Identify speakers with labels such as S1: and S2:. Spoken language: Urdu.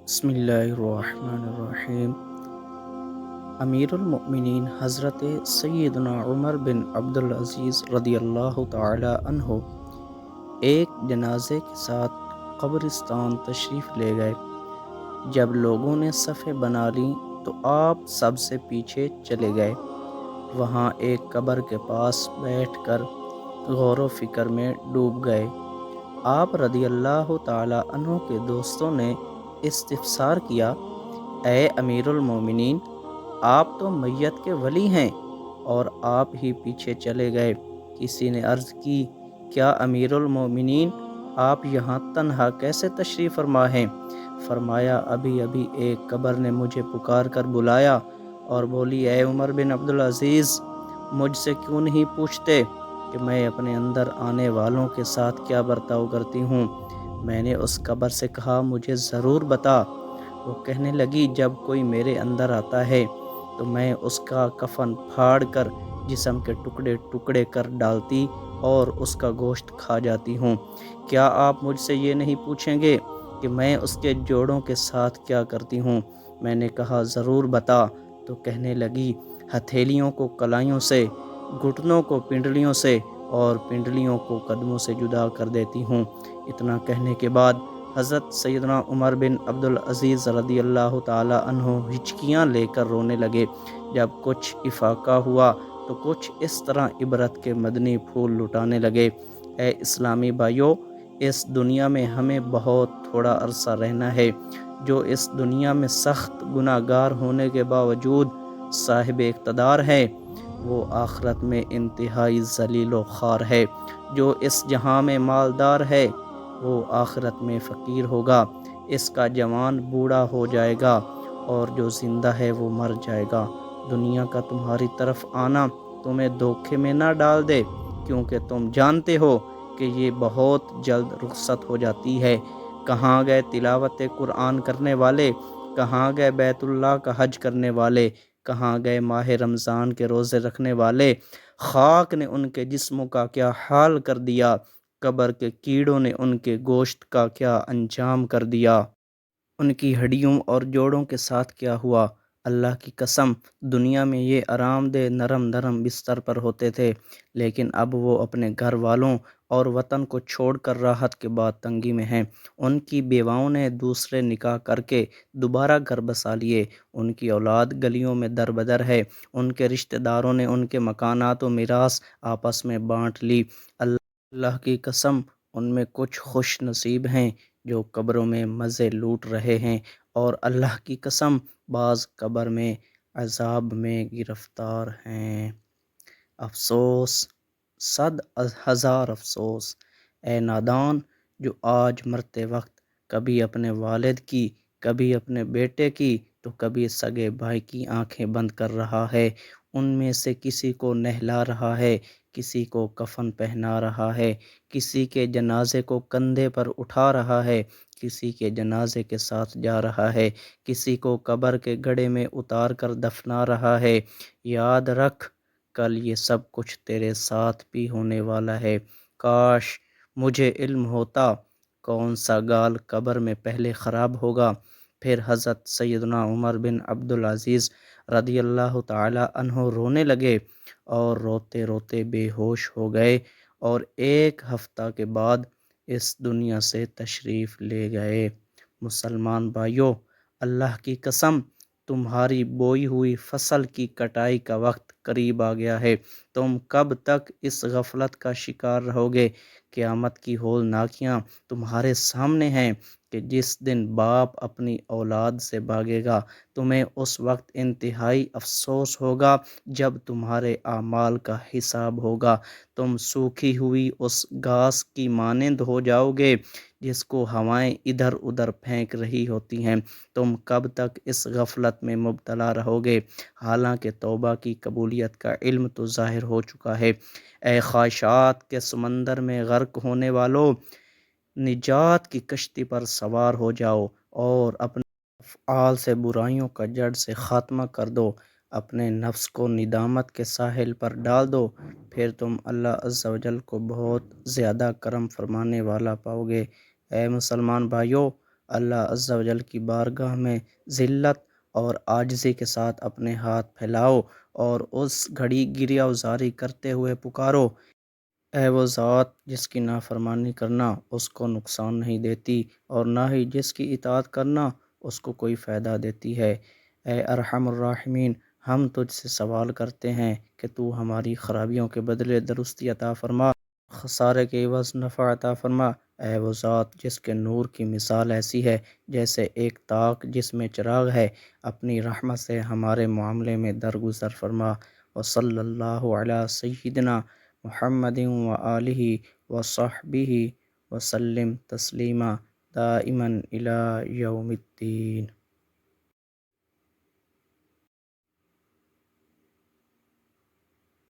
S1: بسم اللہ الرحمن الرحیم۔ امیر المؤمنین حضرت سیدنا عمر بن عبدالعزیز رضی اللہ تعالی عنہ ایک جنازے کے ساتھ قبرستان تشریف لے گئے۔ جب لوگوں نے صفیں بنا لیں تو آپ سب سے پیچھے چلے گئے۔ وہاں ایک قبر کے پاس بیٹھ کر غور و فکر میں ڈوب گئے۔ آپ رضی اللہ تعالی عنہ کے دوستوں نے استفسار کیا، اے امیر المومنین، آپ تو میت کے ولی ہیں اور آپ ہی پیچھے چلے گئے۔ کسی نے عرض کی، کیا امیر المومنین آپ یہاں تنہا کیسے تشریف فرما ہیں؟ فرمایا، ابھی ابھی ایک قبر نے مجھے پکار کر بلایا اور بولی، اے عمر بن عبدالعزیز، مجھ سے کیوں نہیں پوچھتے کہ میں اپنے اندر آنے والوں کے ساتھ کیا برتاؤ کرتی ہوں؟ میں نے اس قبر سے کہا، مجھے ضرور بتا۔ وہ کہنے لگی، جب کوئی میرے اندر آتا ہے تو میں اس کا کفن پھاڑ کر جسم کے ٹکڑے ٹکڑے کر ڈالتی اور اس کا گوشت کھا جاتی ہوں۔ کیا آپ مجھ سے یہ نہیں پوچھیں گے کہ میں اس کے جوڑوں کے ساتھ کیا کرتی ہوں؟ میں نے کہا، ضرور بتا۔ تو کہنے لگی، ہتھیلیوں کو کلائیوں سے، گھٹنوں کو پنڈلیوں سے اور پنڈلیوں کو قدموں سے جدا کر دیتی ہوں۔ اتنا کہنے کے بعد حضرت سیدنا عمر بن عبدالعزیز رضی اللہ تعالی عنہ ہچکیاں لے کر رونے لگے۔ جب کچھ افاقہ ہوا تو کچھ اس طرح عبرت کے مدنی پھول لٹانے لگے۔ اے اسلامی بھائیو، اس دنیا میں ہمیں بہت تھوڑا عرصہ رہنا ہے۔ جو اس دنیا میں سخت گناہ گار ہونے کے باوجود صاحب اقتدار ہے، وہ آخرت میں انتہائی ذلیل و خوار ہے۔ جو اس جہاں میں مالدار ہے، وہ آخرت میں فقیر ہوگا۔ اس کا جوان بوڑھا ہو جائے گا اور جو زندہ ہے وہ مر جائے گا۔ دنیا کا تمہاری طرف آنا تمہیں دھوکے میں نہ ڈال دے، کیونکہ تم جانتے ہو کہ یہ بہت جلد رخصت ہو جاتی ہے۔ کہاں گئے تلاوت قرآن کرنے والے؟ کہاں گئے بیت اللہ کا حج کرنے والے؟ کہاں گئے ماہ رمضان کے روزے رکھنے والے؟ خاک نے ان کے جسموں کا کیا حال کر دیا؟ قبر کے کیڑوں نے ان کے گوشت کا کیا انجام کر دیا؟ ان کی ہڈیوں اور جوڑوں کے ساتھ کیا ہوا؟ اللہ کی قسم، دنیا میں یہ آرام دہ نرم نرم بستر پر ہوتے تھے، لیکن اب وہ اپنے گھر والوں اور وطن کو چھوڑ کر راحت کے بعد تنگی میں ہیں۔ ان کی بیواؤں نے دوسرے نکاح کر کے دوبارہ گھر بسا لیے۔ ان کی اولاد گلیوں میں در بدر ہے۔ ان کے رشتہ داروں نے ان کے مکانات و میراث آپس میں بانٹ لی۔ اللہ کی قسم، ان میں کچھ خوش نصیب ہیں جو قبروں میں مزے لوٹ رہے ہیں، اور اللہ کی قسم بعض قبر میں عذاب میں گرفتار ہیں۔ افسوس، صد ہزار افسوس، اے نادان جو آج مرتے وقت کبھی اپنے والد کی، کبھی اپنے بیٹے کی تو کبھی سگے بھائی کی آنکھیں بند کر رہا ہے۔ ان میں سے کسی کو نہلا رہا ہے، کسی کو کفن پہنا رہا ہے، کسی کے جنازے کو کندھے پر اٹھا رہا ہے، کسی کے جنازے کے ساتھ جا رہا ہے، کسی کو قبر کے گڑھے میں اتار کر دفنا رہا ہے۔ یاد رکھ، کل یہ سب کچھ تیرے ساتھ بھی ہونے والا ہے۔ کاش مجھے علم ہوتا کون سا گال قبر میں پہلے خراب ہوگا۔ پھر حضرت سیدنا عمر بن عبدالعزیز رضی اللہ تعالی عنہ رونے لگے اور روتے روتے بے ہوش ہو گئے اور ایک ہفتہ کے بعد اس دنیا سے تشریف لے گئے۔ مسلمان بھائیو، اللہ کی قسم، تمہاری بوئی ہوئی فصل کی کٹائی کا وقت قریب آ گیا ہے۔ تم کب تک اس غفلت کا شکار رہو گے؟ قیامت کی ہولناکیاں تمہارے سامنے ہیں کہ جس دن باپ اپنی اولاد سے بھاگے گا، تمہیں اس وقت انتہائی افسوس ہوگا جب تمہارے اعمال کا حساب ہوگا۔ تم سوکھی ہوئی اس گھاس کی مانند ہو جاؤ گے جس کو ہوائیں ادھر ادھر پھینک رہی ہوتی ہیں۔ تم کب تک اس غفلت میں مبتلا رہو گے؟ حالانکہ توبہ کی قبولیت کا علم تو ظاہر ہو چکا ہے۔ اے خواہشات کے سمندر میں غرق ہونے والو، نجات کی کشتی پر سوار ہو جاؤ اور اپنے افعال سے برائیوں کا جڑ سے خاتمہ کر دو۔ اپنے نفس کو ندامت کے ساحل پر ڈال دو، پھر تم اللہ عز و جل کو بہت زیادہ کرم فرمانے والا پاؤ گے۔ اے مسلمان بھائیو، اللہ عز و جل کی بارگاہ میں ذلت اور عاجزی کے ساتھ اپنے ہاتھ پھیلاؤ اور اس گھڑی گریہ وزاری کرتے ہوئے پکارو، اے وہ ذات جس کی نافرمانی کرنا اس کو نقصان نہیں دیتی اور نہ ہی جس کی اطاعت کرنا اس کو کوئی فائدہ دیتی ہے۔ اے ارحم الراحمین، ہم تجھ سے سوال کرتے ہیں کہ تو ہماری خرابیوں کے بدلے درستی عطا فرما، خسارے کے عوض نفع عطا فرما۔ اے وہ ذات جس کے نور کی مثال ایسی ہے جیسے ایک طاق جس میں چراغ ہے، اپنی رحمت سے ہمارے معاملے میں درگزر فرما۔ وصلی اللہ علی سیدنا محمد وآلہ وصحبہ وسلم تسلیما دائما الی یوم الدین۔